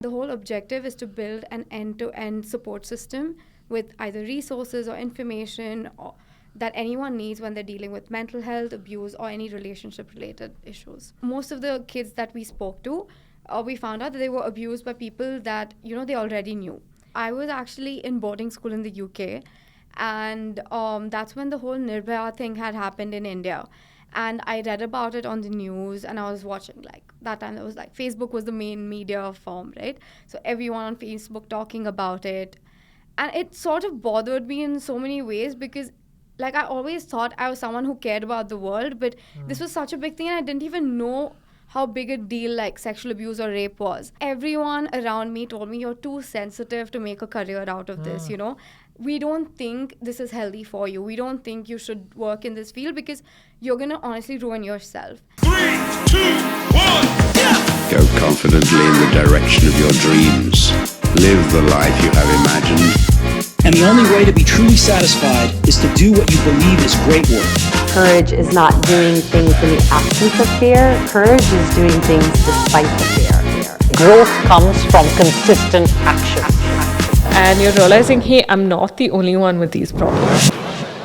The whole objective is to build an end-to-end support system with either resources or information that anyone needs when they're dealing with mental health, abuse, or any relationship-related issues. Most of the kids that we spoke to, we found out that they were abused by people that, they already knew. I was actually in boarding school in the UK, and that's when the whole Nirbhaya thing had happened in India. And I read about it on the news, and I was watching, that time it was Facebook was the main media form, right? So everyone on Facebook talking about it. And it sort of bothered me in so many ways because I always thought I was someone who cared about the world, but this was such a big thing, and I didn't even know how big a deal sexual abuse or rape was. Everyone around me told me, you're too sensitive to make a career out of this, We don't think this is healthy for you. We don't think you should work in this field because you're going to honestly ruin yourself. 3, 2, 1, yeah! Go confidently in the direction of your dreams. Live the life you have imagined. And the only way to be truly satisfied is to do what you believe is great work. Courage is not doing things in the absence of fear. Courage is doing things despite the fear. Growth comes from consistent action. And you're realizing, hey, I'm not the only one with these problems.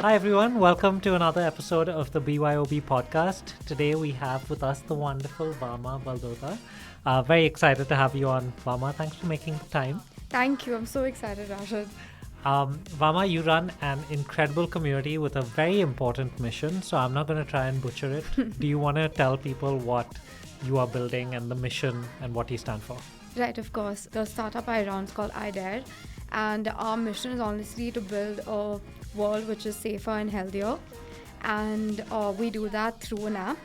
Hi everyone, welcome to another episode of the BYOB Podcast. Today we have with us the wonderful Vaamaa Baldota. Very excited to have you on, Vaamaa. Thanks for making the time. Thank you. I'm so excited, Rashid. Vaamaa, you run an incredible community with a very important mission, so I'm not going to try and butcher it. Do you want to tell people what you are building and the mission and what you stand for? Right, of course. The startup I run is called iDare, and our mission is honestly to build a world which is safer and healthier, and we do that through an app.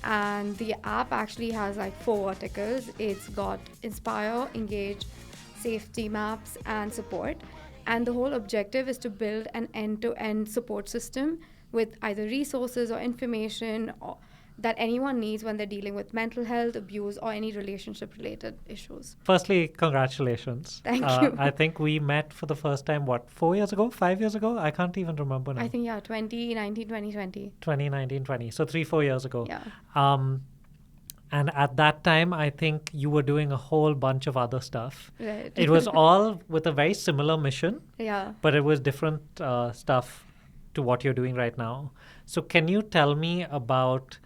And the app actually has 4 verticals. It's got inspire, engage, safety maps, and support. And the whole objective is to build an end-to-end support system with either resources or information that anyone needs when they're dealing with mental health, abuse, or any relationship-related issues. Firstly, congratulations. Thank you. I think we met for the first time, 4 years ago? 5 years ago? I can't even remember now. I think, 2019, 2020. 2019, 20. So 3-4 years ago. Yeah. And at that time, I think you were doing a whole bunch of other stuff. Right. It was all with a very similar mission. Yeah. But it was different stuff to what you're doing right now. So can you tell me about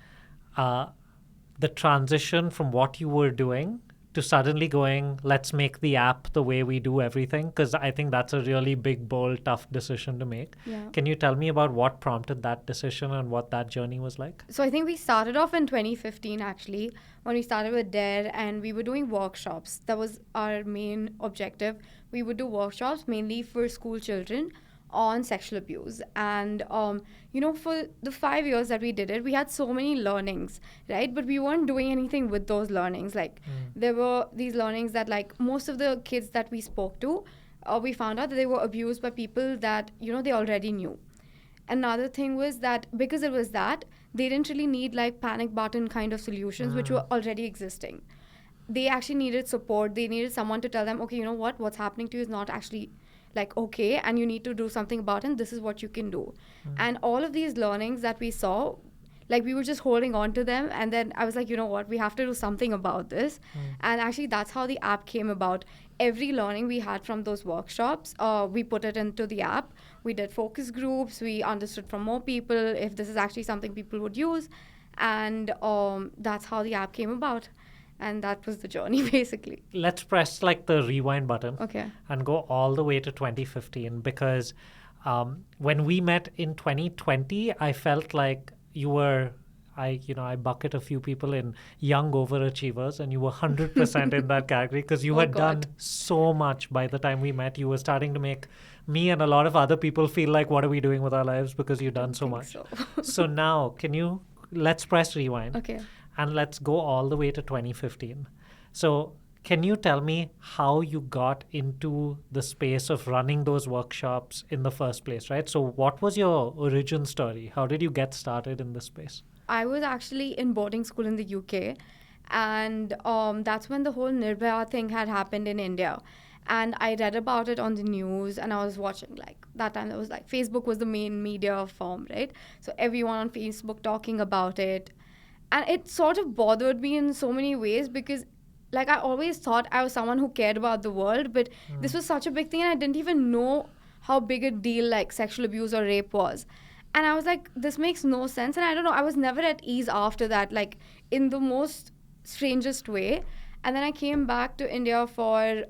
the transition from what you were doing to suddenly going, let's make the app the way we do everything? Because I think that's a really big, bold, tough decision to make. Yeah. Can you tell me about what prompted that decision and what that journey was like? So I think we started off in 2015, actually, when we started with Dare, and we were doing workshops. That was our main objective. We would do workshops mainly for school children on sexual abuse. And, for the 5 years that we did it, we had so many learnings, right? But we weren't doing anything with those learnings. There were these learnings that, most of the kids that we spoke to, we found out that they were abused by people that, they already knew. Another thing was that because it was that, they didn't really need, panic button kind of solutions, which were already existing. They actually needed support. They needed someone to tell them, okay, what's happening to you is not actually okay, and you need to do something about it, and this is what you can do. And all of these learnings that we saw, we were just holding on to them, and then I was like, we have to do something about this. And actually that's how the app came about. Every learning we had from those workshops, we put it into the app. We did focus groups. We understood from more people if this is actually something people would use, and that's how the app came about. And that was the journey, basically. Let's press the rewind button. Okay. And go all the way to 2015, because when we met in 2020, I felt like you were, I bucket a few people in young overachievers, and you were 100% in that category because you had done so much by the time we met. You were starting to make me and a lot of other people feel like, what are we doing with our lives, because you've done so much. So now, let's press rewind. Okay. And let's go all the way to 2015. So can you tell me how you got into the space of running those workshops in the first place, right? So what was your origin story? How did you get started in this space? I was actually in boarding school in the UK, and that's when the whole Nirbhaya thing had happened in India. And I read about it on the news, and I was watching, that time it was Facebook was the main media form, right? So everyone on Facebook talking about it. And it sort of bothered me in so many ways because like, I always thought I was someone who cared about the world, but this was such a big thing, and I didn't even know how big a deal like sexual abuse or rape was. And I was like, this makes no sense. And I don't know, I was never at ease after that, like in the most strangest way. And then I came back to India for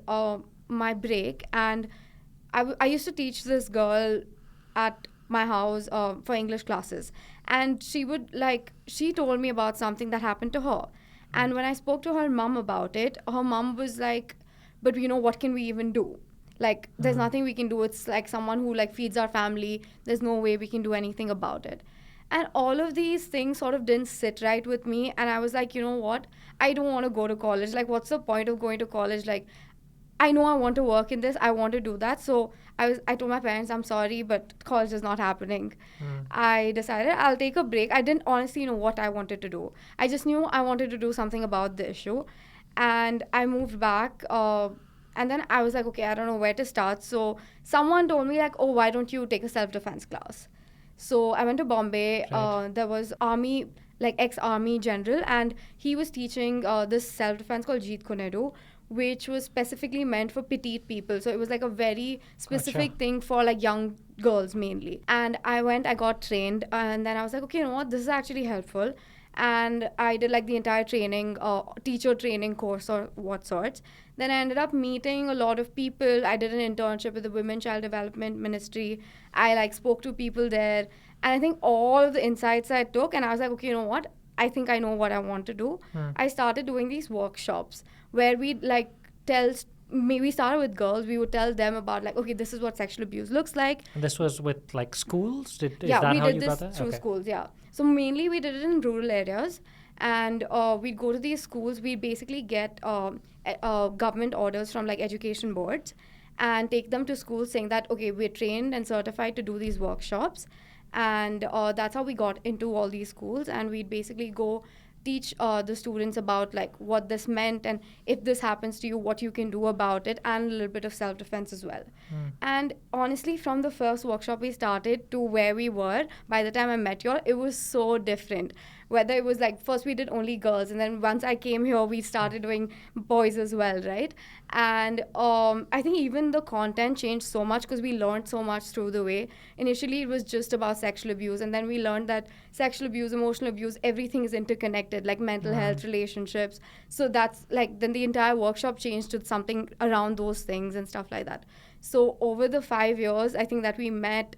my break, and I used to teach this girl at my house for English classes. And she told me about something that happened to her. And when I spoke to her mom about it, her mom was like, but what can we even do? Like, there's nothing we can do. It's like someone who like feeds our family. There's no way we can do anything about it. And all of these things sort of didn't sit right with me. And I was like, you know what? I don't want to go to college. Like, what's the point of going to college? Like, I know I want to work in this. I want to do that. So I told my parents, I'm sorry, but college is not happening. I decided I'll take a break. I didn't honestly know what I wanted to do. I just knew I wanted to do something about the issue. And I moved back. And then I was like, okay, I don't know where to start. So someone told me like, oh, why don't you take a self-defense class? So I went to Bombay. Right. There was army, like ex-army general, and he was teaching this self-defense called Jeet Kunedu, which was specifically meant for petite people. So it was like a very specific thing for like young girls mainly. And I got trained, and then I was like, okay, you know what, this is actually helpful. And I did like the entire training, teacher training course or what sorts. Then I ended up meeting a lot of people. I did an internship with the Women Child Development Ministry. I like spoke to people there. And I think all of the insights I took, and I was like, okay, you know what? I think I know what I want to do. I started doing these workshops where we'd like we started with girls. We would tell them about like, okay, this is what sexual abuse looks like. And this was with like schools? Is Yeah, that we how did you this got that? through Okay. schools, yeah. So mainly we did it in rural areas, and we'd go to these schools. We'd basically get government orders from like education boards and take them to schools saying that, okay, we're trained and certified to do these workshops. And that's how we got into all these schools, and we'd basically go teach the students about like what this meant, and if this happens to you, what you can do about it, and a little bit of self-defense as well. And honestly, from the first workshop we started to where we were by the time I met you all, it was so different. Whether it was like first we did only girls, and then once I came here we started doing boys as well, right? And I think even the content changed so much because we learned so much through the way. Initially it was just about sexual abuse, and then we learned that sexual abuse, emotional abuse, everything is interconnected, like mental health, relationships. So that's like, then the entire workshop changed to something around those things and stuff like that. So over the 5 years I think that we met,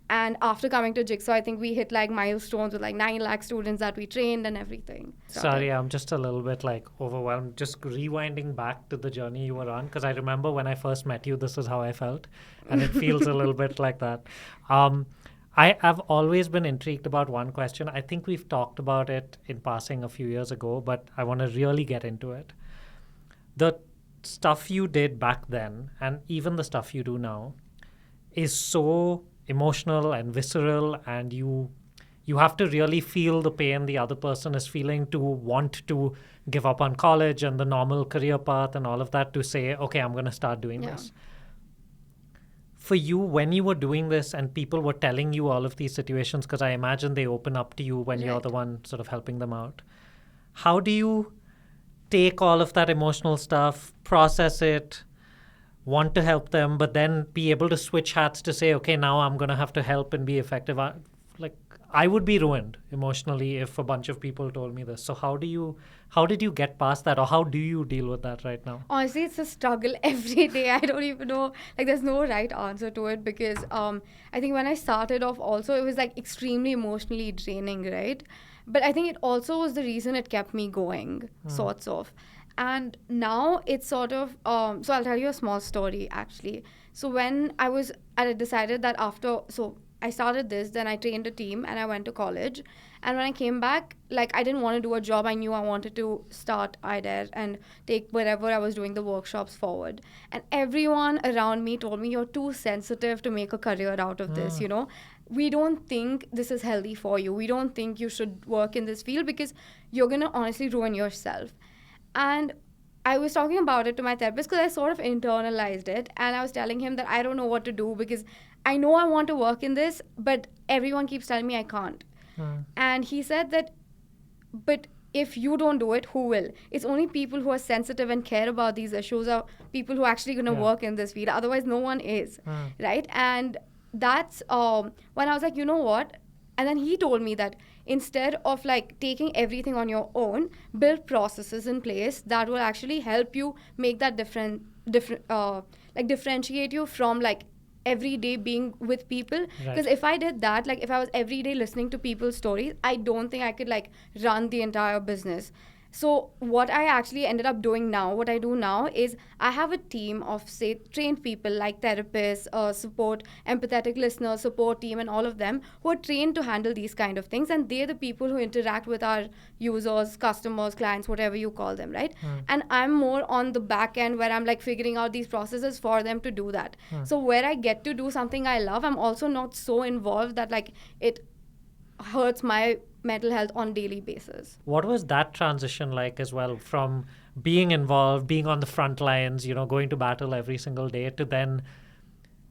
and after coming to Jigsaw, I think we hit like milestones with like 9 lakh students that we trained and everything. Sorry, I'm just a little bit like overwhelmed. Just rewinding back to the journey you were on, because I remember when I first met you, this is how I felt, and it feels a little bit like that. I have always been intrigued about one question. I think we've talked about it in passing a few years ago, but I want to really get into it. The stuff you did back then, and even the stuff you do now, is so emotional and visceral, and you have to really feel the pain the other person is feeling to want to give up on college and the normal career path and all of that to say, okay, I'm going to start doing this. For you, when you were doing this and people were telling you all of these situations, because I imagine they open up to you when you're the one sort of helping them out, how do you take all of that emotional stuff, process it, want to help them, but then be able to switch hats to say, okay, now I'm going to have to help and be effective? I would be ruined emotionally if a bunch of people told me this. So how did you get past that, or how do you deal with that right now? Honestly, it's a struggle every day. I don't even know, like there's no right answer to it, because I think when I started off also, it was like extremely emotionally draining, right? But I think it also was the reason it kept me going, sorts of. And now it's sort of, so I'll tell you a small story actually. So when I decided that I started this, then I trained a team and I went to college. And when I came back, like I didn't want to do a job. I knew I wanted to start iDare and take whatever I was doing, the workshops, forward. And everyone around me told me, you're too sensitive to make a career out of this, you know. We don't think this is healthy for you. We don't think you should work in this field because you're going to honestly ruin yourself. And I was talking about it to my therapist because I sort of internalized it. And I was telling him that I don't know what to do because I know I want to work in this, but everyone keeps telling me I can't. And he said that, but if you don't do it, who will? It's only people who are sensitive and care about these issues are people who are actually going to work in this field. Otherwise, no one is, right? And that's when I was like, you know what? And then he told me that instead of like taking everything on your own, build processes in place that will actually help you make that like differentiate you from like every day being with people. Because if I did that, like if I was every day listening to people's stories, I don't think I could like run the entire business. So what I actually ended up doing now, what I do now is I have a team of, say, trained people like therapists, support, empathetic listeners, support team, and all of them who are trained to handle these kind of things. And they're the people who interact with our users, customers, clients, whatever you call them, right? And I'm more on the back end where I'm like figuring out these processes for them to do that. So where I get to do something I love, I'm also not so involved that like it hurts my mental health on daily basis. What was that transition like as well, from being involved, being on the front lines, going to battle every single day, to then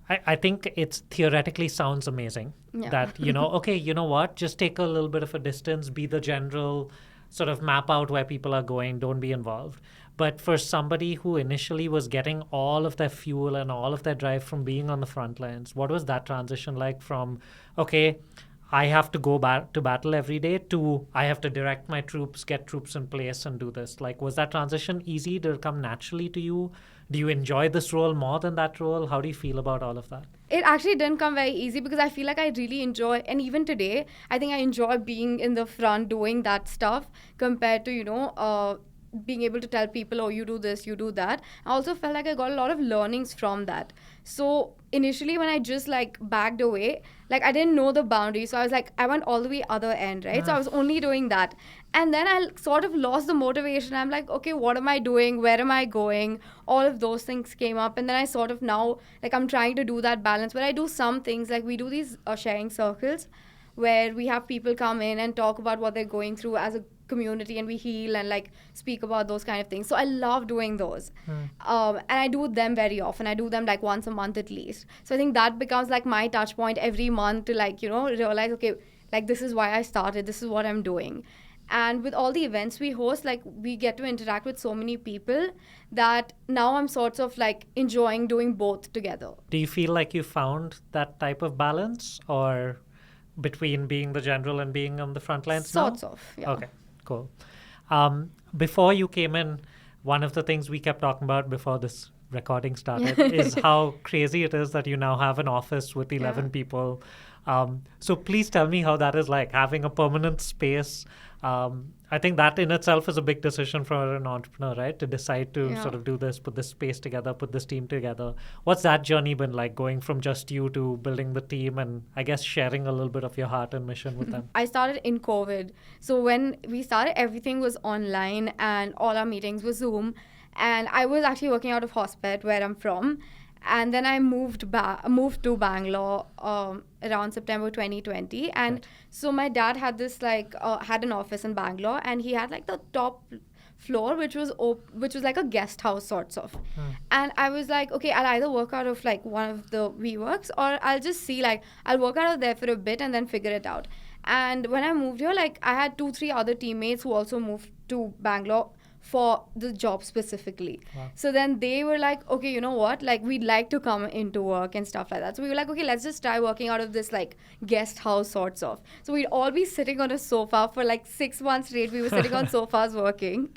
I think it's theoretically sounds amazing that, okay, you know what, just take a little bit of a distance, be the general, sort of map out where people are going, don't be involved. But for somebody who initially was getting all of their fuel and all of their drive from being on the front lines, what was that transition like from, okay, I have to go back to battle every day, to I have to direct my troops, get troops in place and do this? Like, was that transition easy? Did it come naturally to you? Do you enjoy this role more than that role? How do you feel about all of that? It actually didn't come very easy because I feel like I really enjoy, and even today, I think I enjoy being in the front doing that stuff compared to, being able to tell people, oh, you do this, you do that. I also felt like I got a lot of learnings from that. So initially when I just like backed away, like I didn't know the boundaries. So I was like, I went all the way other end, right? So I was only doing that. And then I sort of lost the motivation. I'm like, okay, what am I doing? Where am I going? All of those things came up. And then I sort of now, like I'm trying to do that balance where I do some things, like we do these sharing circles where we have people come in and talk about what they're going through as a community, and we heal and like speak about those kind of things. So I love doing those. And I do them very often. I do them like once a month at least. So I think that becomes like my touch point every month to like, realize, okay, like this is why I started, this is what I'm doing. And with all the events we host, like we get to interact with so many people that now I'm sort of like enjoying doing both together. Do you feel like you found that type of balance, or between being the general and being on the front lines now? Sorts of, yeah. Okay, cool. Before you came in, one of the things we kept talking about before this recording started is how crazy it is that you now have an office with 11 people. So please tell me how that is like, having a permanent space. I think that in itself is a big decision for an entrepreneur, right? To decide to sort of do this, put this space together, put this team together. What's that journey been like, going from just you to building the team and I guess sharing a little bit of your heart and mission with them? I started in COVID. So when we started, everything was online and all our meetings were Zoom. And I was actually working out of Hospet, where I'm from. And then I moved to Bangalore around September 2020. And so my dad had this had an office in Bangalore, and he had like the top floor, which was like a guest house sorts of. And I was like, okay, I'll either work out of like one of the WeWorks, or I'll just see like I'll work out of there for a bit and then figure it out. And when I moved here, like I had 2-3 other teammates who also moved to Bangalore for the job specifically. So then they were like, okay, you know what, like we'd like to come into work and stuff like that. So we were like, okay, let's just try working out of this like guest house sorts of. So we'd all be sitting on a sofa for like 6 months straight. We were sitting on sofas working.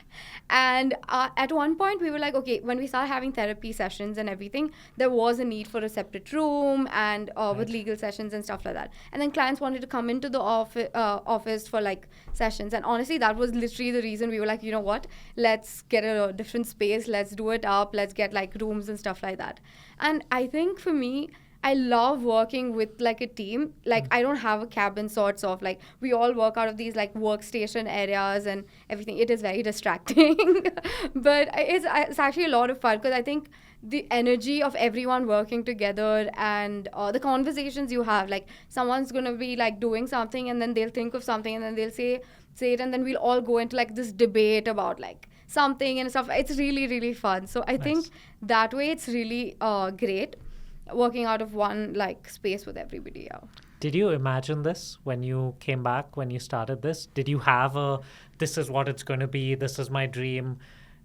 And at one point we were like, okay, when we started having therapy sessions and everything, there was a need for a separate room and with legal sessions and stuff like that. And then clients wanted to come into the office for like sessions. And honestly, that was literally the reason we were like, you know what, let's get a different space, let's do it up, let's get like rooms and stuff like that. And I think for me, I love working with like a team. Like I don't have a cabin sorts of, like we all work out of these like workstation areas and everything. It is very distracting, but it's actually a lot of fun because I think the energy of everyone working together and the conversations you have, like someone's going to be like doing something and then they'll think of something and then they'll say it, and then we'll all go into like this debate about like something and stuff. It's really, really fun. So I think that way it's really great working out of one like space with everybody. Did you imagine this when you came back, when you started this? Did you have this is what it's going to be, this is my dream?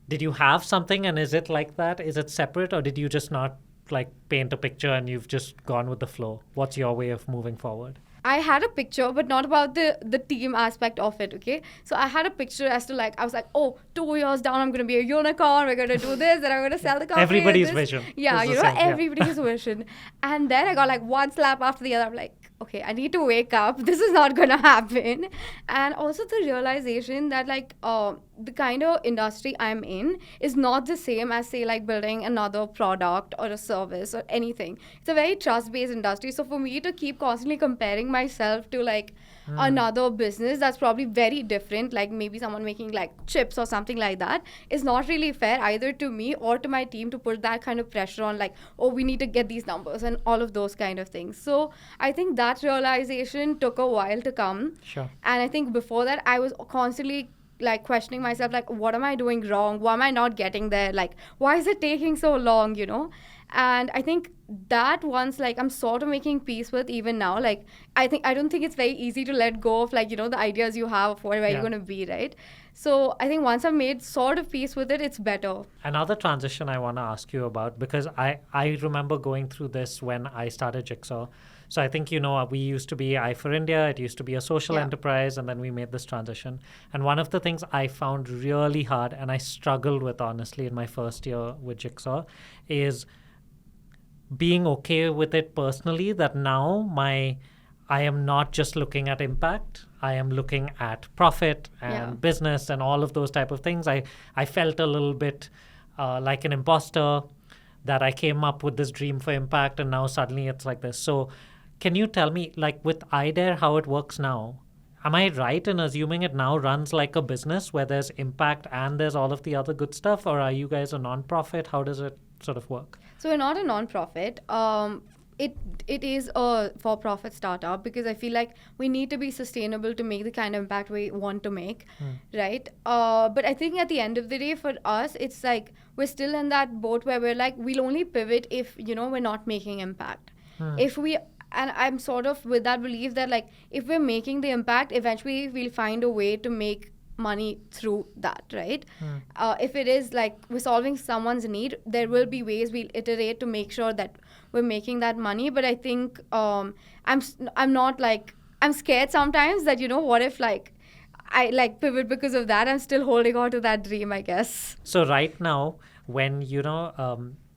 Did you have something, and is it like that? Is it separate, or did you just not like paint a picture and you've just gone with the flow? What's your way of moving forward? I had a picture, but not about the team aspect of it, okay? So I had a picture as to I was like, oh, 2 years down, I'm going to be a unicorn. We're going to do this, and I'm going to sell the company. Everybody's vision. Yeah, everybody's vision. And then I got one slap after the other. I'm like, okay, I need to wake up. This is not going to happen. And also the realization that the kind of industry I'm in is not the same as say building another product or a service or anything. It's a very trust-based industry. So for me to keep constantly comparing myself to another business that's probably very different, like maybe someone making chips or something like that, is not really fair either to me or to my team to put that kind of pressure on oh, we need to get these numbers and all of those kind of things. So I think that realization took a while to come. Sure. And I think before that I was constantly questioning myself, what am I doing wrong? Why am I not getting there? Why is it taking so long, And I think that once I'm sort of making peace with even now, I don't think it's very easy to let go of the ideas you have of where you're going to be, right? So I think once I've made sort of peace with it, it's better. Another transition I want to ask you about, because I remember going through this when I started Jigsaw. So I think, we used to be I for India. It used to be a social enterprise, and then we made this transition. And one of the things I found really hard, and I struggled with, honestly, in my first year with Jigsaw, is being okay with it personally, that now I am not just looking at impact. I am looking at profit and business and all of those type of things. I felt a little bit like an imposter, that I came up with this dream for impact and now suddenly it's like this. So can you tell me, with iDare, how it works now? Am I right in assuming it now runs like a business where there's impact and there's all of the other good stuff? Or are you guys a non-profit? How does it sort of work? So we're not a non-profit. It is a for-profit startup, because I feel we need to be sustainable to make the kind of impact we want to make, right? But I think at the end of the day, for us, it's we're still in that boat where we're we'll only pivot if, we're not making impact. And I'm sort of with that belief that if we're making the impact, eventually we'll find a way to make money through that, right? If it is we're solving someone's need, there will be ways we'll iterate to make sure that we're making that money. But I think I'm not I'm scared sometimes that what if I pivot because of that. I'm still holding on to that dream, I guess. So right now, when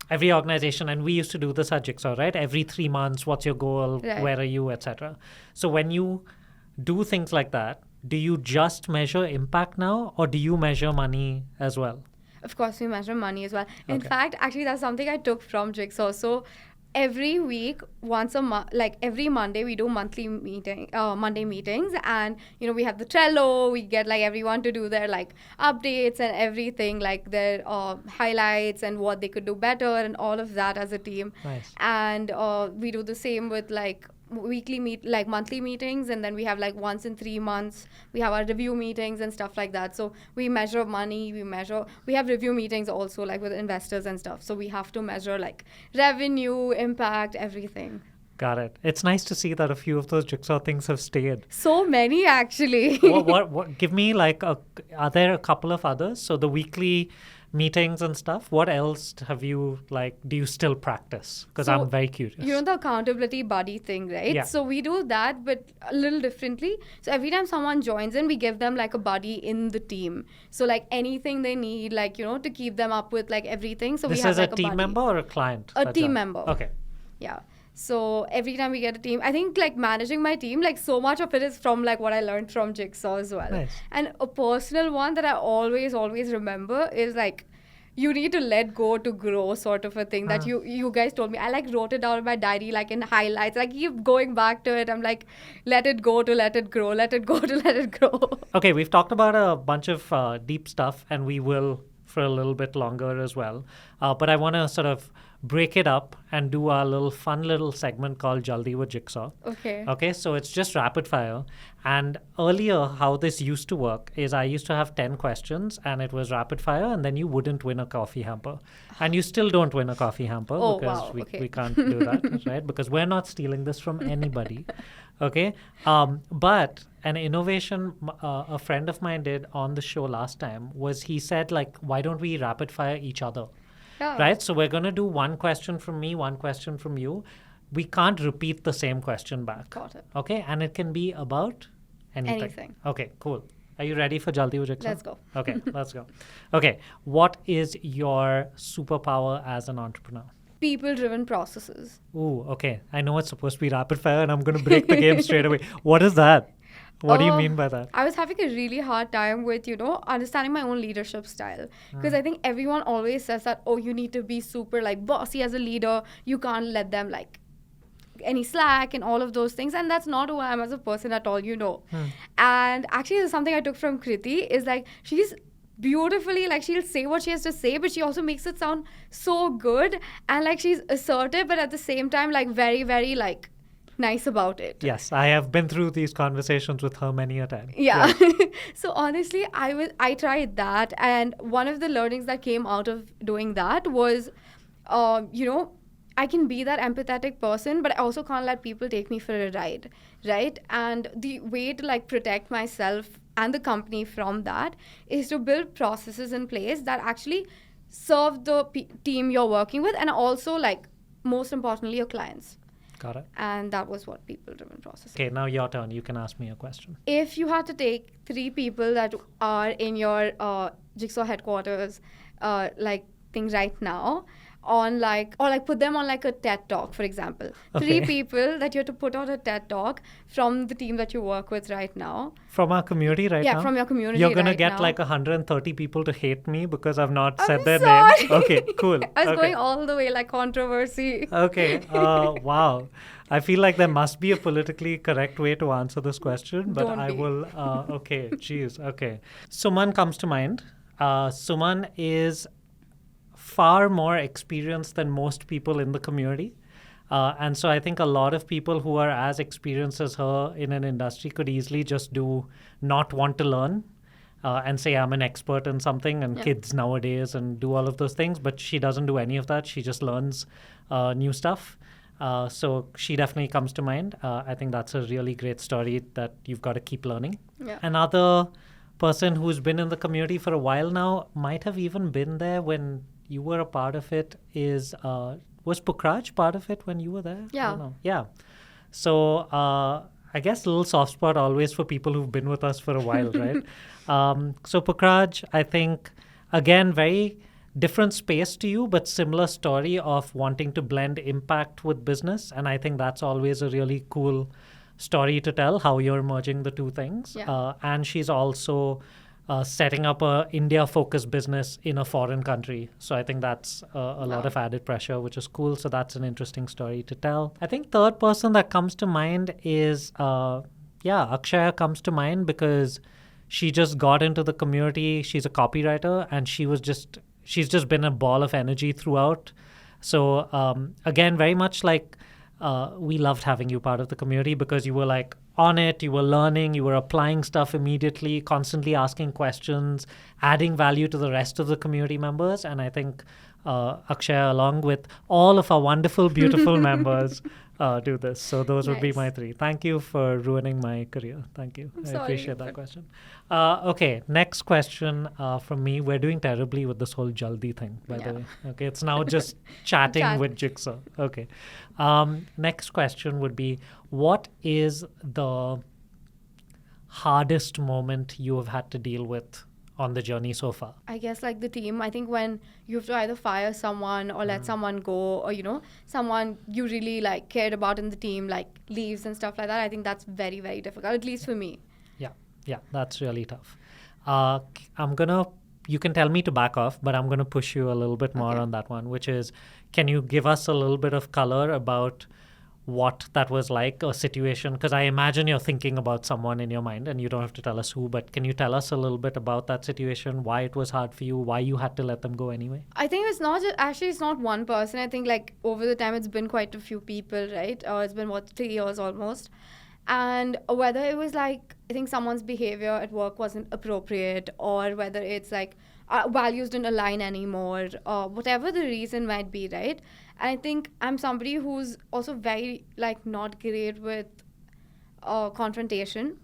every organization, and we used to do this at Jigsaw, right? Every 3 months, what's your goal? Right. Where are you, etc. So when you do things like that, do you just measure impact now, or do you measure money as well? Of course, we measure money as well. In fact, actually, that's something I took from Jigsaw. So every week, once a month, every Monday, we do Monday meetings, and we have the Trello. We get everyone to do their updates and everything, their highlights and what they could do better and all of that as a team. Nice. And we do the same with weekly monthly meetings, and then we have once in 3 months we have our review meetings and stuff like that. So we measure money, we have review meetings also with investors and stuff, so we have to measure revenue, impact, everything. Got it. It's nice to see that a few of those Jigsaw things have stayed. So many, actually. what give me are there a couple of others? So the weekly meetings and stuff, what else have you do you still practice? Because I'm very curious. The accountability buddy thing, right? Yeah. So we do that, but a little differently. So every time someone joins in, we give them a buddy in the team. So anything they need, to keep them up with everything. So this we have is a team buddy. member or a client? A team member. Okay. Yeah. So every time we get a team, I think managing my team, so much of it is from what I learned from Jigsaw as well. Nice. And a personal one that I always remember is you need to let go to grow, sort of a thing that you guys told me. I wrote it down in my diary, in highlights. I keep going back to it. I'm let it go to let it grow, let it go to let it grow. Okay, we've talked about a bunch of deep stuff, and we will for a little bit longer as well. But I want to sort of break it up and do our fun little segment called Jaldi with Jigsaw. Okay. Okay, so it's just rapid fire. And earlier, how this used to work is I used to have 10 questions and it was rapid fire, and then you wouldn't win a coffee hamper. And you still don't win a coffee hamper Oh, because wow, okay. we can't do that, right? Because we're not stealing this from anybody. Okay. But an innovation a friend of mine did on the show last time was he said, like, why don't we rapid fire each other? Yeah. Right? So we're going to do one question from me, one question from you. We can't repeat the same question back. Got it. Okay. And it can be about anything. Anything. Okay, cool. Are you ready for Jaldi with Jigsaw? Let's go. Okay, let's go. Okay. What is your superpower as an entrepreneur? People-driven processes. Ooh, okay. I know it's supposed to be rapid fire and I'm going to break the game straight away. What is that? What do you mean by that? I was having a really hard time with, understanding my own leadership style. Because I think everyone always says that, you need to be super, like, bossy as a leader. You can't let them, like, any slack and all of those things. And that's not who I am as a person at all, And actually, there's something I took from Kriti is, like, she's beautifully, like, she'll say what she has to say, but she also makes it sound so good. And, like, she's assertive, but at the same time, like, very, very, like, nice about it. Yes, I have been through these conversations with her many a time. Yeah. So honestly, I tried that, and one of the learnings that came out of doing that was, I can be that empathetic person, but I also can't let people take me for a ride, right? And the way to, like, protect myself and the company from that is to build processes in place that actually serve the team you're working with, and also, like, most importantly, your clients. Got it. And that was what people-driven process. Okay, now your turn. You can ask me a question. If you had to take 3 people that are in your Jigsaw headquarters, like, things right now, on, like, or, like, put them on, like, a TED Talk, for example. Okay. 3 people that you have to put on a TED Talk from the team that you work with right now. From our community right now? Yeah, from your community You're going to right get, now. like, 130 people to hate me because I've not I'm said their sorry. names. Okay, cool. I was Okay. going all the way, like, controversy. Okay. Wow. I feel like there must be a politically correct way to answer this question, but Don't I be. will. Okay. Jeez. Okay. Suman comes to mind. Suman is far more experienced than most people in the community. And so I think a lot of people who are as experienced as her in an industry could easily just not want to learn and say, I'm an expert in something, and kids nowadays, and do all of those things. But she doesn't do any of that. She just learns new stuff. So she definitely comes to mind. I think that's a really great story that you've got to keep learning. Yeah. Another person who's been in the community for a while now, might have even been there when you were a part of it, was Pukraj part of it when you were there? Yeah. I don't know. Yeah. So I guess a little soft spot always for people who've been with us for a while, right? So Pukraj, I think, again, very different space to you, but similar story of wanting to blend impact with business. And I think that's always a really cool story to tell, how you're merging the two things. Yeah. And she's also setting up a India-focused business in a foreign country. So I think that's a lot of added pressure, which is cool. So that's an interesting story to tell. I think third person that comes to mind is, Akshaya comes to mind because she just got into the community. She's a copywriter, and she's just been a ball of energy throughout. So again, very much like we loved having you part of the community because you were, like, on it, you were learning, you were applying stuff immediately, constantly asking questions, adding value to the rest of the community members. And I think Akshaya, along with all of our wonderful, beautiful members, do this. So those would be Nice. my 3. Thank you for ruining my career. Thank you. I sorry, appreciate that but- question. Okay, next question from me. We're doing terribly with this whole Jaldi thing, by the Yeah. way. Okay, it's now just chatting Chat. with Jigsaw. Okay. Next question would be, what is the hardest moment you have had to deal with on the journey so far? I guess, like, the team, I think when you have to either fire someone or let someone go, or, someone you really, like, cared about in the team, like, leaves and stuff like that, I think that's very, very difficult, at least for me. Yeah, that's really tough. You can tell me to back off, but I'm going to push you a little bit more Okay. on that one, which is, can you give us a little bit of color about what that was like, a situation? Because I imagine you're thinking about someone in your mind, and you don't have to tell us who, but can you tell us a little bit about that situation, why it was hard for you, why you had to let them go anyway? I think it's not it's not one person. I think like over the time it's been quite a few people, right? It's been 3 years almost. And whether it was like, I think someone's behavior at work wasn't appropriate, or whether it's like values didn't align anymore, or whatever the reason might be, right? And I think I'm somebody who's also very like not great with confrontation,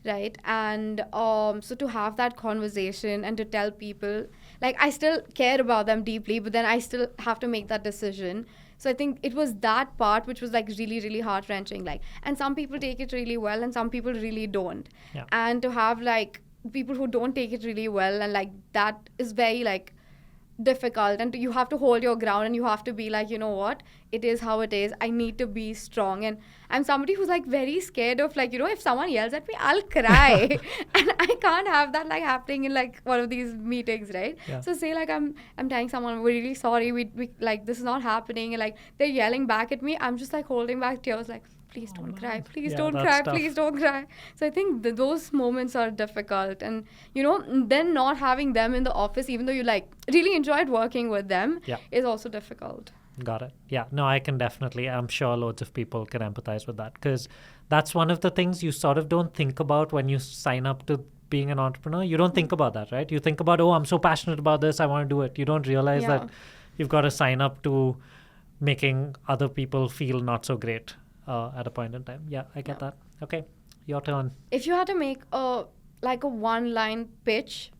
right? And so to have that conversation and to tell people, like, I still care about them deeply, but then I still have to make that decision. So I think it was that part which was like really, really heart-wrenching. Like, and some people take it really well and some people really don't. Yeah. And to have like people who don't take it really well, and like that is very like difficult, and you have to hold your ground and you have to be like, you know what, it is how it is, I need to be strong. And I'm somebody who's like very scared of like, you know, if someone yells at me, I'll cry. And I can't have that like happening in like one of these meetings, right? Yeah. So say like I'm telling someone, we're really sorry, we like this is not happening, and like they're yelling back at me, I'm just like holding back tears like, please don't cry, please don't cry, please don't cry. So I think those moments are difficult. And, you know, then not having them in the office, even though you like really enjoyed working with them, is also difficult. Got it. Yeah. No, I can definitely, I'm sure loads of people can empathize with that, because that's one of the things you sort of don't think about when you sign up to being an entrepreneur. You don't think about that, right? You think about, oh, I'm so passionate about this, I want to do it. You don't realize that you've got to sign up to making other people feel not so great at a point in time. Yeah, I get that. Okay, your turn. If you had to make a one-line pitch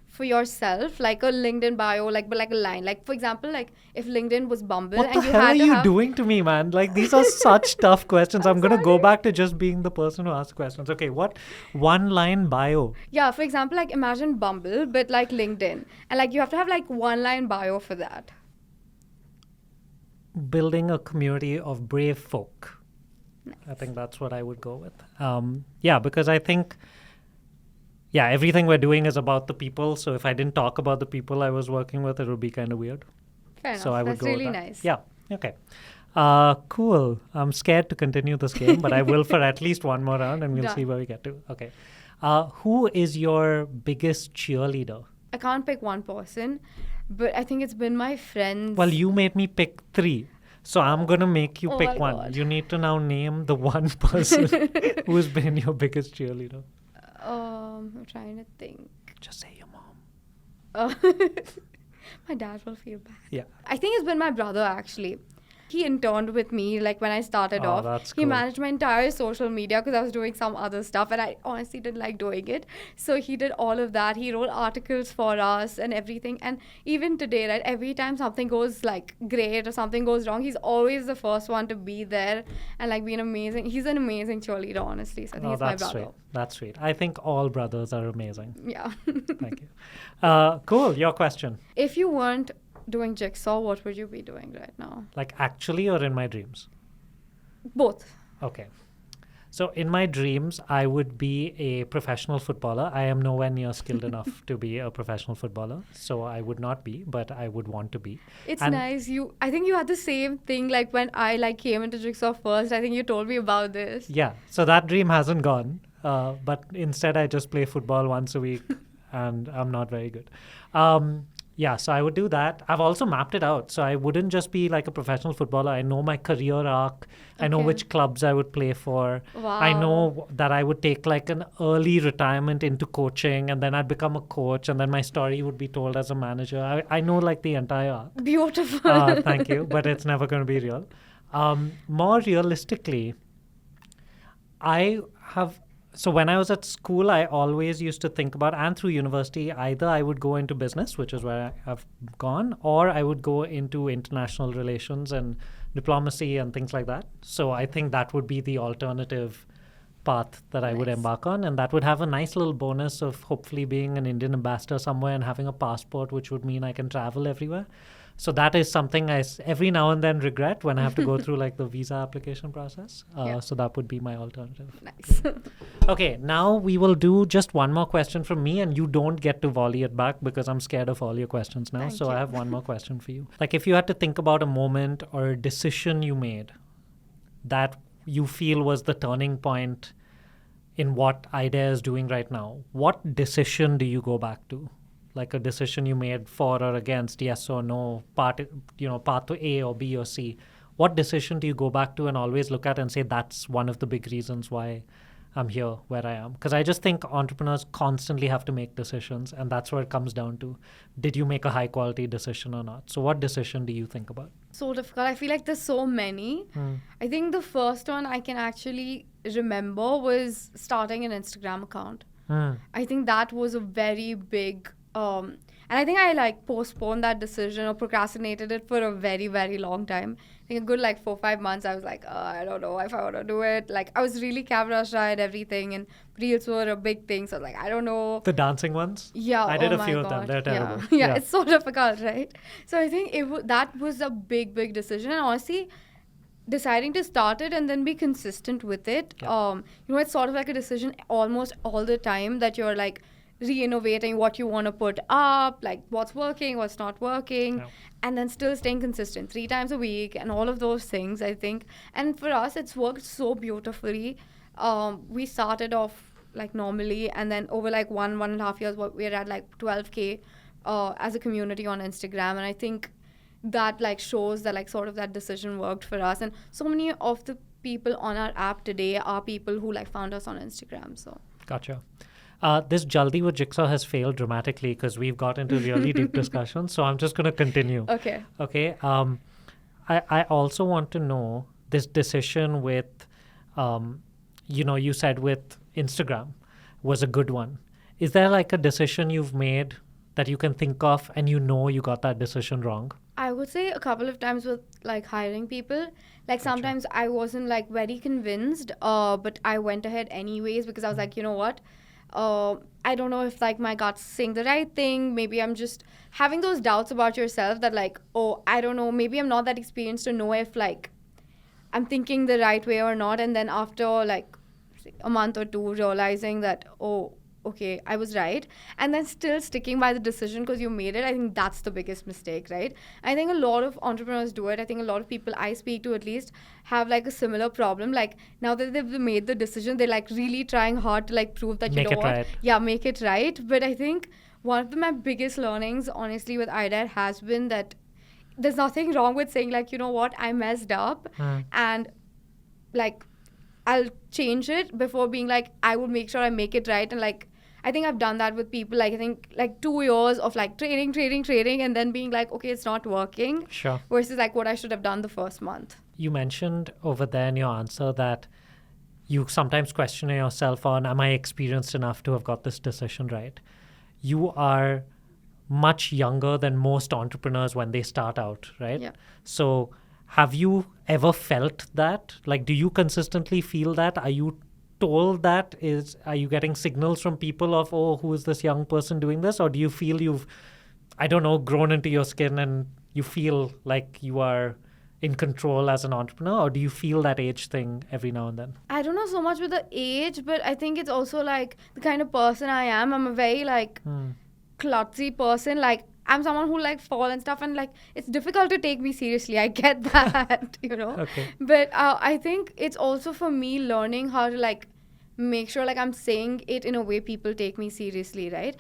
for yourself, like a LinkedIn bio, but like a line, like for example, like if LinkedIn was Bumble, what and the you hell had are to you have doing to me, man? Like, these are such tough questions. I'm going to go back to just being the person who asks questions. Okay, what one-line bio? Yeah, for example, like imagine Bumble, but like LinkedIn, and like you have to have like one-line bio for that. Building a community of brave folk. Nice. I think that's what I would go with. Yeah, because I think, everything we're doing is about the people. So if I didn't talk about the people I was working with, it would be kind of weird. Fair enough. So I would That's go really with that. nice. Yeah. Okay. Cool. I'm scared to continue this game, but I will for at least one more round, and we'll see where we get to. Okay. Who is your biggest cheerleader? I can't pick one person, but I think it's been my friends. Well, you made me pick 3. So I'm going to make you pick one. God. You need to now name the one person who's been your biggest cheerleader. I'm trying to think. Just say your mom. My dad will feel bad. Yeah. I think it's been my brother, actually. He interned with me, like when I started off. That's He cool. managed my entire social media because I was doing some other stuff, and I honestly didn't like doing it. So he did all of that. He wrote articles for us and everything. And even today, right, every time something goes like great or something goes wrong, he's always the first one to be there and like be amazing. He's an amazing cheerleader, honestly. So I think he's my brother. Sweet. That's sweet. I think all brothers are amazing. Yeah. Thank you. Cool. Your question. If you weren't doing Jigsaw, what would you be doing right now? Like actually or in my dreams? Both. Okay. So in my dreams, I would be a professional footballer. I am nowhere near skilled enough to be a professional footballer. So I would not be, but I would want to be. It's nice. I think you had the same thing like when I like came into Jigsaw first. I think you told me about this. Yeah. So that dream hasn't gone. But instead, I just play football once a week and I'm not very good. Yeah, so I would do that. I've also mapped it out. So I wouldn't just be like a professional footballer. I know my career arc. I know which clubs I would play for. Wow. I know that I would take like an early retirement into coaching, and then I'd become a coach, and then my story would be told as a manager. I know like the entire arc. Beautiful. Thank you. But it's never going to be real. More realistically, So when I was at school, I always used to think about, and through university, either I would go into business, which is where I've gone, or I would go into international relations and diplomacy and things like that. So I think that would be the alternative path that I would embark on. And that would have a nice little bonus of hopefully being an Indian ambassador somewhere and having a passport, which would mean I can travel everywhere. So that is something I every now and then regret when I have to go through like the visa application process. So that would be my alternative. Nice. Okay, now we will do just one more question from me, and you don't get to volley it back because I'm scared of all your questions now. Thank you. I have one more question for you. Like if you had to think about a moment or a decision you made that you feel was the turning point in what iDare is doing right now, what decision do you go back to? Like a decision you made for or against, yes or no, path to A or B or C. What decision do you go back to and always look at and say, that's one of the big reasons why I'm here where I am? Because I just think entrepreneurs constantly have to make decisions, and that's where it comes down to. Did you make a high quality decision or not? So what decision do you think about? So difficult. I feel like there's so many. I think the first one I can actually remember was starting an Instagram account. I think that was a very big and I think I like postponed that decision or procrastinated it for a very, very long time. I think a good like 4-5 months I was like, I don't know if I want to do it. Like I was really camera shy and everything, and reels were a big thing, so I was like, I don't know. The dancing ones? Yeah. I did oh a few my of them. God. They're terrible. Yeah, it's so difficult, right? So I think that was a big, big decision. And honestly, deciding to start it and then be consistent with it, it's sort of like a decision almost all the time that you're like re-innovating what you want to put up, like what's working, what's not working, and then still staying consistent 3 times a week and all of those things, I think. And for us, it's worked so beautifully. We started off like normally, and then over like 1.5 years, we're at like 12K as a community on Instagram. And I think that like shows that like sort of that decision worked for us. And so many of the people on our app today are people who like found us on Instagram. So Gotcha. This Jaldi with Jigsaw has failed dramatically because we've got into really deep discussions. So I'm just going to continue. Okay. I also want to know this decision with, you said with Instagram was a good one. Is there like a decision you've made that you can think of and you got that decision wrong? I would say a couple of times with like hiring people. Like sometimes I wasn't like very convinced, but I went ahead anyways because I was like, you know what? I don't know if like my gut's saying the right thing. Maybe I'm just having those doubts about yourself that like, I don't know, maybe I'm not that experienced to know if like I'm thinking the right way or not. And then after like a month or two realizing that, okay, I was right. And then still sticking by the decision because you made it. I think that's the biggest mistake, right? I think a lot of entrepreneurs do it. I think a lot of people I speak to at least have like a similar problem. Like now that they've made the decision, they're like really trying hard to like prove that, make it right. But I think one of my biggest learnings, honestly, with iDare has been that there's nothing wrong with saying like, you know what, I messed up and like I'll change it before being like, I will make sure I make it right. And like, I think I've done that with people, like I think like 2 years of like training and then being like, okay, it's not working. Sure. Versus like what I should have done the first month. You mentioned over there in your answer that you sometimes question yourself on, am I experienced enough to have got this decision right? You are much younger than most entrepreneurs when they start out, right? Yeah. So have you ever felt that? Like, do you consistently feel that? Are you told that? Are you getting signals from people of, who is this young person doing this? Or do you feel you've, grown into your skin and you feel like you are in control as an entrepreneur? Or do you feel that age thing every now and then? I don't know so much with the age, but I think it's also like the kind of person I am. I'm a very like klutzy person. Like I'm someone who like fall and stuff, and like it's difficult to take me seriously. I get that, Okay. But I think it's also for me learning how to like make sure like I'm saying it in a way people take me seriously, right?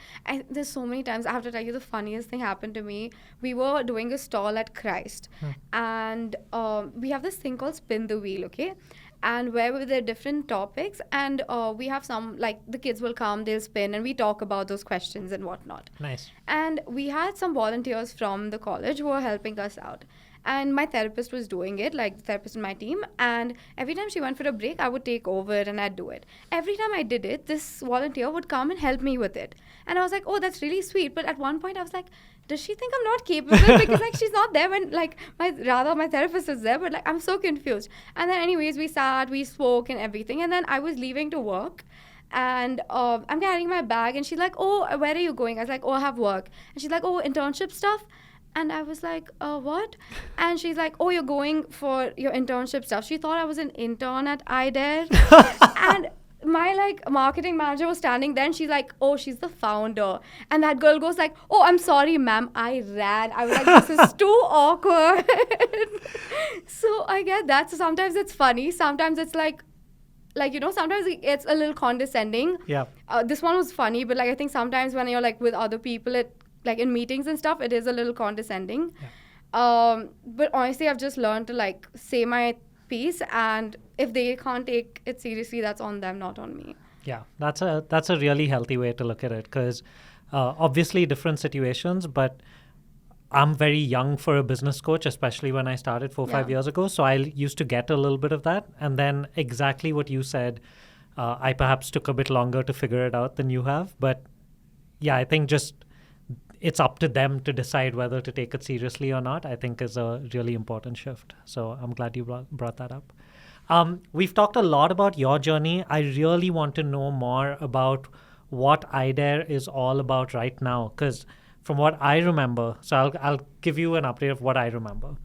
There's so many times I have to tell you the funniest thing happened to me. We were doing a stall at Christ, and we have this thing called Spin the Wheel, okay? And where there are different topics, and we have some, like the kids will come, they'll spin, and we talk about those questions and whatnot. Nice. And we had some volunteers from the college who were helping us out. And my therapist was doing it, like the therapist in my team. And every time she went for a break, I would take over and I'd do it. Every time I did it, this volunteer would come and help me with it. And I was like, that's really sweet. But at one point I was like, does she think I'm not capable? Because like she's not there when like my therapist is there. But like I'm so confused. And then anyways, we sat, we spoke and everything. And then I was leaving to work. And I'm carrying my bag. And she's like, where are you going? I was like, I have work. And she's like, internship stuff. And I was like, what? And she's like, you're going for your internship stuff. She thought I was an intern at iDare. And my like marketing manager was standing there and she's like, oh, she's the founder. And that girl goes like, oh, I'm sorry, ma'am. I ran. I was like, this is too awkward. So I get that. So sometimes it's funny. Sometimes it's like, sometimes it's a little condescending. Yeah. This one was funny, but like I think sometimes when you're like with other people, it like in meetings and stuff, it is a little condescending. Yeah. But honestly, I've just learned to like say my piece, and if they can't take it seriously, that's on them, not on me. Yeah, that's a really healthy way to look at it, because obviously different situations, but I'm very young for a business coach, especially when I started 4-5 years ago. So I used to get a little bit of that. And then exactly what you said, I perhaps took a bit longer to figure it out than you have. But yeah, I think just it's up to them to decide whether to take it seriously or not, I think is a really important shift. So I'm glad you brought that up. We've talked a lot about your journey. I really want to know more about what iDare is all about right now, because from what I remember, so I'll give you an update of what I remember.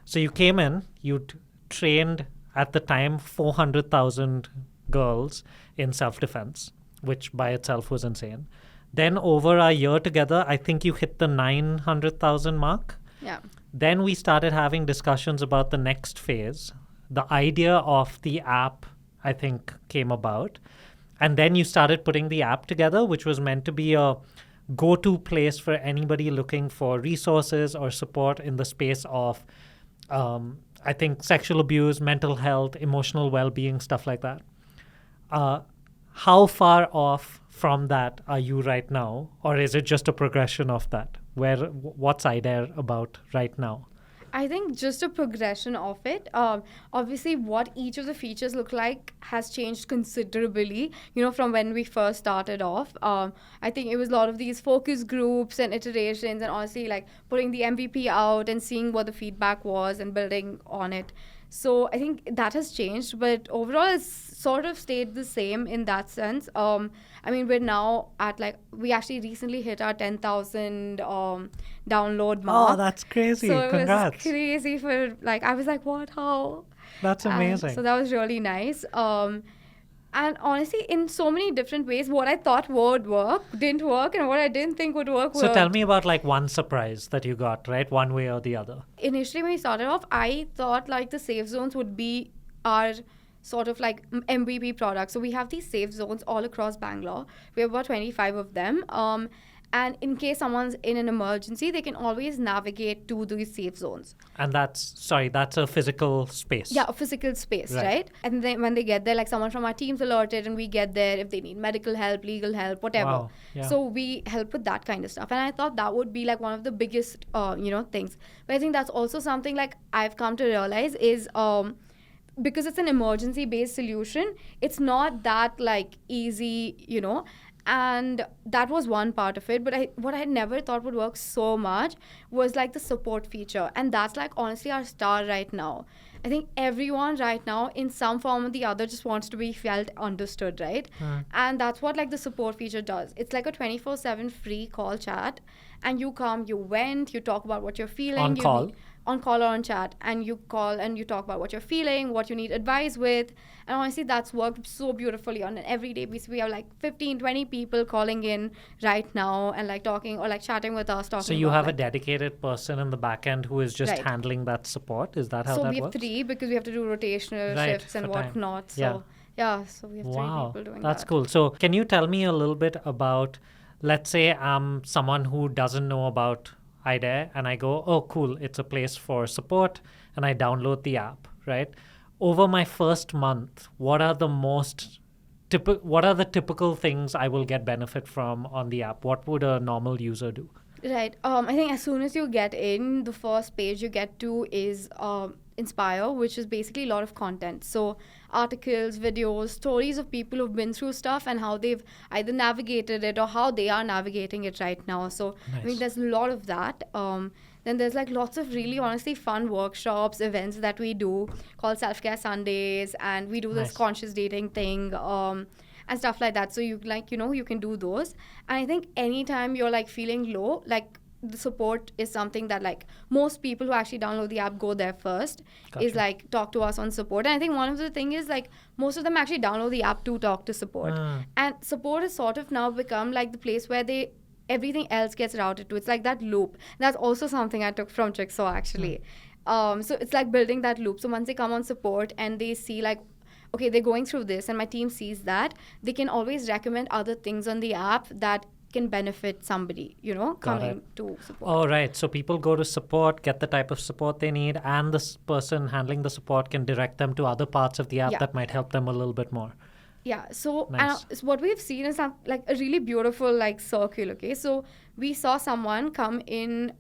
So you came in, you trained at the time 400,000 girls in self-defense, which by itself was insane. Then over a year together, I think you hit the 900,000 mark. Yeah. Then we started having discussions about the next phase. The idea of the app, I think, came about. And then you started putting the app together, which was meant to be a go-to place for anybody looking for resources or support in the space of, I think, sexual abuse, mental health, emotional well-being, stuff like that. How far off from that are you right now? Or is it just a progression of that? What's iDare about right now? I think just a progression of it. Obviously, what each of the features look like has changed considerably, from when we first started off. I think it was a lot of these focus groups and iterations, and honestly, like putting the MVP out and seeing what the feedback was and building on it. So I think that has changed, but overall it's sort of stayed the same in that sense. I mean, we're now at we actually recently hit our 10,000 download mark. Oh, that's crazy. So Congrats. It was crazy for I was like, what, how? That's amazing. So that was really nice. And honestly, in so many different ways, what I thought would work didn't work, and what I didn't think would work worked. So tell me about one surprise that you got, right? One way or the other. Initially, when we started off, I thought the safe zones would be our sort of MVP product. So we have these safe zones all across Bangalore. We have about 25 of them. And in case someone's in an emergency, they can always navigate to these safe zones. And that's a physical space. Yeah, a physical space, right? And then when they get there, someone from our team's alerted, and we get there if they need medical help, legal help, whatever. Wow. Yeah. So we help with that kind of stuff. And I thought that would be one of the biggest, things. But I think that's also something I've come to realize is because it's an emergency-based solution, it's not that easy, And that was one part of it. But what I never thought would work so much was the support feature. And that's honestly our star right now. I think everyone right now in some form or the other just wants to be felt understood, right? And that's what the support feature does. It's a 24/7 free call chat. And you come, you vent, you talk about what you're feeling. On call? On call or on chat, and you call and you talk about what you're feeling, what you need advice with. And honestly, that's worked so beautifully on an everyday basis. We have 15, 20 people calling in right now and talking or chatting with us. So you have a dedicated person in the back end who is just handling that support? Is that how that works? So we have 3 because we have to do rotational shifts and whatnot. So so we have 3 people doing that. That's cool. So can you tell me a little bit about, let's say I'm someone who doesn't know about iDare, and I go, oh, cool, it's a place for support, and I download the app, right? Over my first month, what are the typical things I will get benefit from on the app? What would a normal user do? Right. I think as soon as you get in, the first page you get to is Inspire, which is basically a lot of content. So articles, videos, stories of people who've been through stuff and how they've either navigated it or how they are navigating it right now. So nice. I mean, there's a lot of that. Then there's lots of really honestly fun workshops, events that we do called Self-Care Sundays, and we do this conscious dating thing. And stuff like that. So you you can do those. And I think anytime you're feeling low, the support is something that like most people who actually download the app go there first. Is like talk to us on support. And I think one of the thing is like most of them actually download the app to talk to support. And support is sort of now become like the place where everything else gets routed to. It's like that loop. That's also something I took from Jigsaw actually. So it's like building that loop. So once they come on support and they see like, okay, they're going through this and my team sees that, they can always recommend other things on the app that can benefit somebody, coming to support. Oh, right. So people go to support, get the type of support they need, and the person handling the support can direct them to other parts of the app that might help them a little bit more. Yeah. So Nice. what we've seen is like a really beautiful like circle. Okay. So we saw someone come in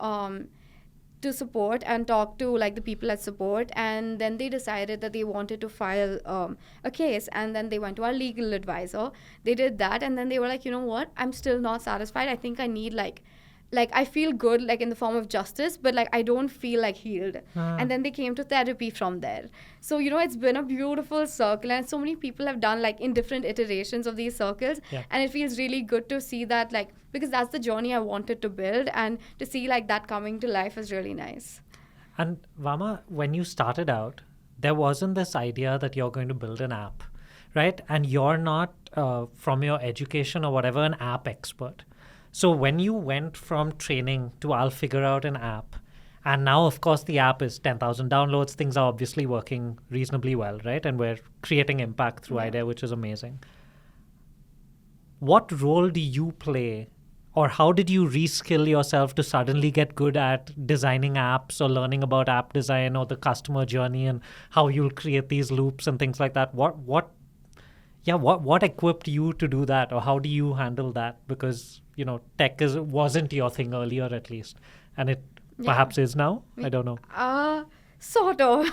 to support and talk to like the people at support, and then they decided that they wanted to file a case, and then they went to our legal advisor. They did that, and then they were like, you know what, I'm still not satisfied. I think I need like I feel good like in the form of justice, but like I don't feel like healed. And then they came to therapy from there. So it's been a beautiful circle, and so many people have done like in different iterations of these circles. And it feels really good to see that, like, because that's the journey I wanted to build, and to see like that coming to life is really nice. And Vaamaa, when you started out, there wasn't this idea that you're going to build an app, right? And you're not, from your education or whatever, an app expert. So when you went from training to I'll figure out an app, and now, of course, the app is 10,000 downloads, things are obviously working reasonably well, right? And we're creating impact through iDare, which is amazing. What role do you play, or how did you reskill yourself to suddenly get good at designing apps or learning about app design or the customer journey and how you'll create these loops and things like that? What equipped you to do that, or how do you handle that? Because tech wasn't your thing earlier, at least, and it perhaps is now. I don't know. Sort of.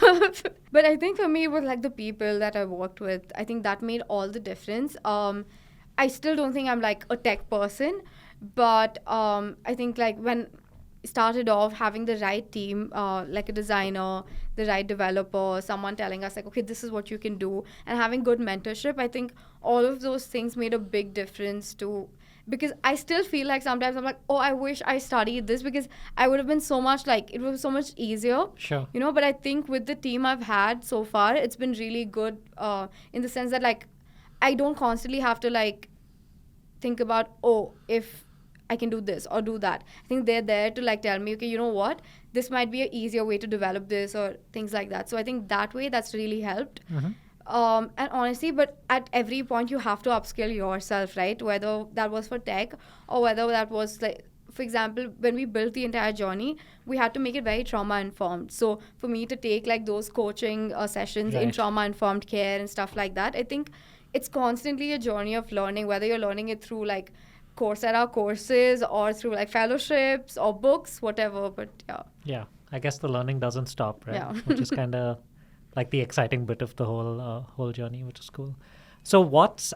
But I think for me, it was like the people that I worked with. I think that made all the difference. I still don't think I'm like a tech person, but I think like when started off having the right team, like a designer, the right developer, someone telling us like, okay, this is what you can do, and having good mentorship, I think all of those things made a big difference too. Because I still feel like sometimes I'm like, oh, I wish I studied this, because I would have been so much like, it was so much easier. Sure. But I think with the team I've had so far, it's been really good in the sense that like, I don't constantly have to like think about, oh, if I can do this or do that. I think they're there to like tell me, okay, you know what, this might be an easier way to develop this or things like that. So I think that way that's really helped. And honestly, but at every point you have to upskill yourself, right? Whether that was for tech or whether that was like, for example, when we built the entire journey, we had to make it very trauma informed. So for me to take like those coaching sessions in trauma informed care and stuff like that, I think it's constantly a journey of learning, whether you're learning it through like Coursera courses or through like fellowships or books, whatever. But yeah, I guess the learning doesn't stop, right? Yeah. Which is kind of like the exciting bit of the whole journey, which is cool. So what's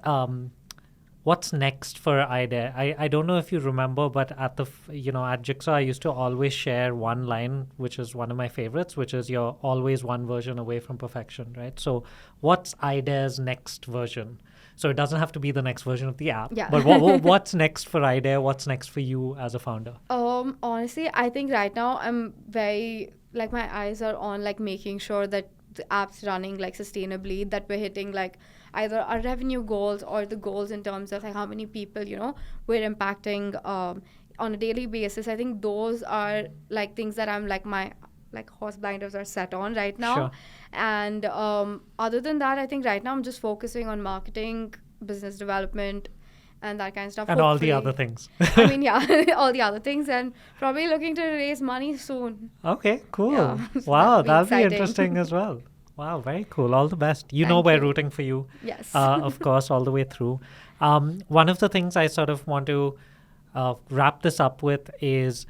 next for iDare? I don't know if you remember, but at at Jigsaw, I used to always share one line, which is one of my favorites, which is you're always one version away from perfection, right? So what's iDare's next version? So it doesn't have to be the next version of the app. Yeah. But what's next for iDare? What's next for you as a founder? Honestly, I think right now I'm very, like, my eyes are on like making sure that the app's running like sustainably, that we're hitting like either our revenue goals or the goals in terms of like how many people we're impacting on a daily basis. I think those are like things that I'm like my like horse blinders are set on right now. Sure. And other than that, I think right now I'm just focusing on marketing, business development, and that kind of stuff. And all the other things. I mean, yeah, all the other things, and probably looking to raise money soon. Okay, cool. Yeah, Wow, that'll be exciting. interesting as well. Wow, very cool. All the best. You know we're rooting for you. Yes. Of course, all the way through. One of the things I sort of want to wrap this up with is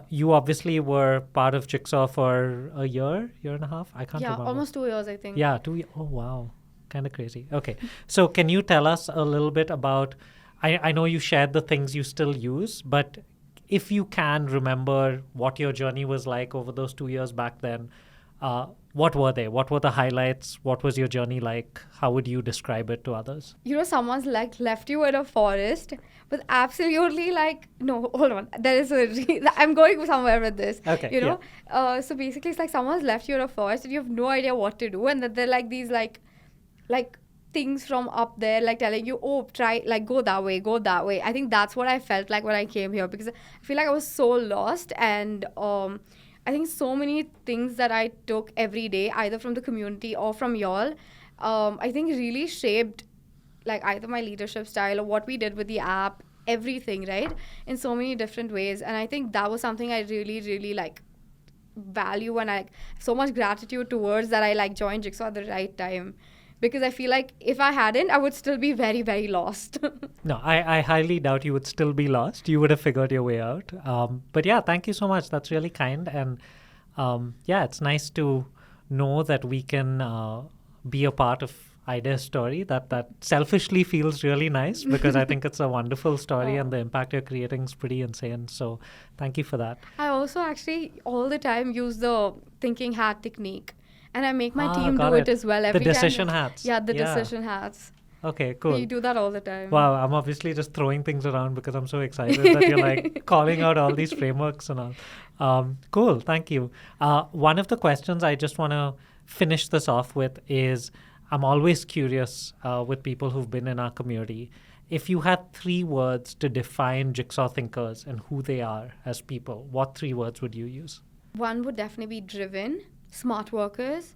you obviously were part of Jigsaw for a year and a half. I can't remember. Yeah, almost 2 years, I think. Yeah, 2 years. Oh, wow. Kind of crazy. Okay. So can you tell us a little bit about, I know you shared the things you still use, but if you can remember what your journey was like over those 2 years back then, What were they? What were the highlights? What was your journey like? How would you describe it to others? Someone's like left you in a forest with absolutely like, no, hold on. There is I'm going somewhere with this. Okay. So basically it's like someone's left you in a forest and you have no idea what to do. And then they're like these like things from up there, like telling you, oh, try, like go that way. I think that's what I felt like when I came here, because I feel like I was so lost. And I think so many things that I took every day, either from the community or from y'all, I think really shaped like either my leadership style or what we did with the app, everything, right? In so many different ways. And I think that was something I really, really like value, and I have so much gratitude towards that I like joined Jigsaw at the right time. Because I feel like if I hadn't, I would still be very, very lost. No, I highly doubt you would still be lost. You would have figured your way out. But yeah, thank you so much. That's really kind. And yeah, it's nice to know that we can be a part of iDare's story. That selfishly feels really nice, because I think it's a wonderful story and the impact you're creating is pretty insane. So thank you for that. I also actually all the time use the thinking hat technique. And I make my team do it as well every time. The decision hats. Yeah, decision hats. Okay, cool. You do that all the time. Wow, I'm obviously just throwing things around because I'm so excited that you're like calling out all these frameworks and all. Cool, thank you. One of the questions I just want to finish this off with is, I'm always curious with people who've been in our community. If you had 3 words to define Jigsaw thinkers and who they are as people, what 3 words would you use? One would definitely be driven, smart workers,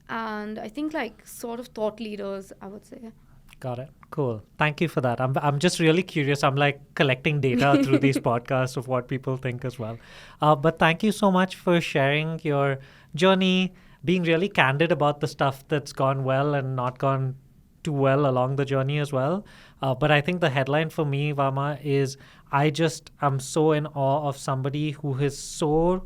and I think like sort of thought leaders, I would say. Got it. Cool. Thank you for that. I'm just really curious. I'm like collecting data through these podcasts of what people think as well. But thank you so much for sharing your journey, being really candid about the stuff that's gone well and not gone too well along the journey as well. But I think the headline for me, Vaamaa, is I'm so in awe of somebody who is so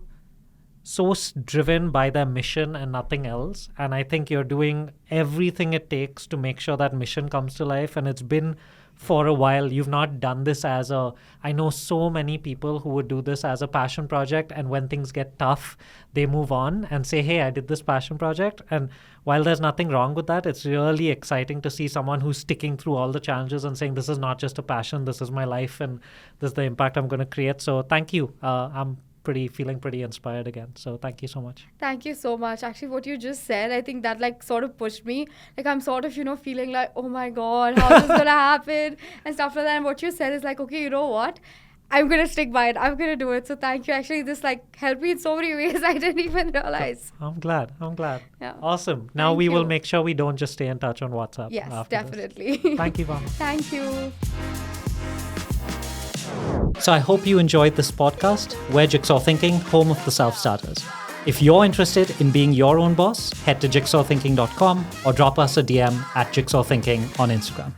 driven by their mission and nothing else. And I think you're doing everything it takes to make sure that mission comes to life. And it's been for a while. You've not done this I know so many people who would do this as a passion project. And when things get tough, they move on and say, hey, I did this passion project. And while there's nothing wrong with that, it's really exciting to see someone who's sticking through all the challenges and saying, this is not just a passion, this is my life, and this is the impact I'm going to create. So thank you. I'm feeling pretty inspired again. So thank you so much. Thank you so much. Actually, what you just said, I think that like sort of pushed me. Like I'm sort of, feeling like, oh my God, how is this going to happen? And stuff like that. And what you said is like, okay, you know what? I'm going to stick by it. I'm going to do it. So thank you. Actually, this like helped me in so many ways I didn't even realize. I'm glad. Yeah. Awesome. Now we will make sure we don't just stay in touch on WhatsApp. Yes, after definitely. This. Thank you, Vaamaa. Thank you. So I hope you enjoyed this podcast. We're Jigsaw Thinking, home of the self-starters. If you're interested in being your own boss, head to jigsawthinking.com or drop us a DM at Jigsaw Thinking on Instagram.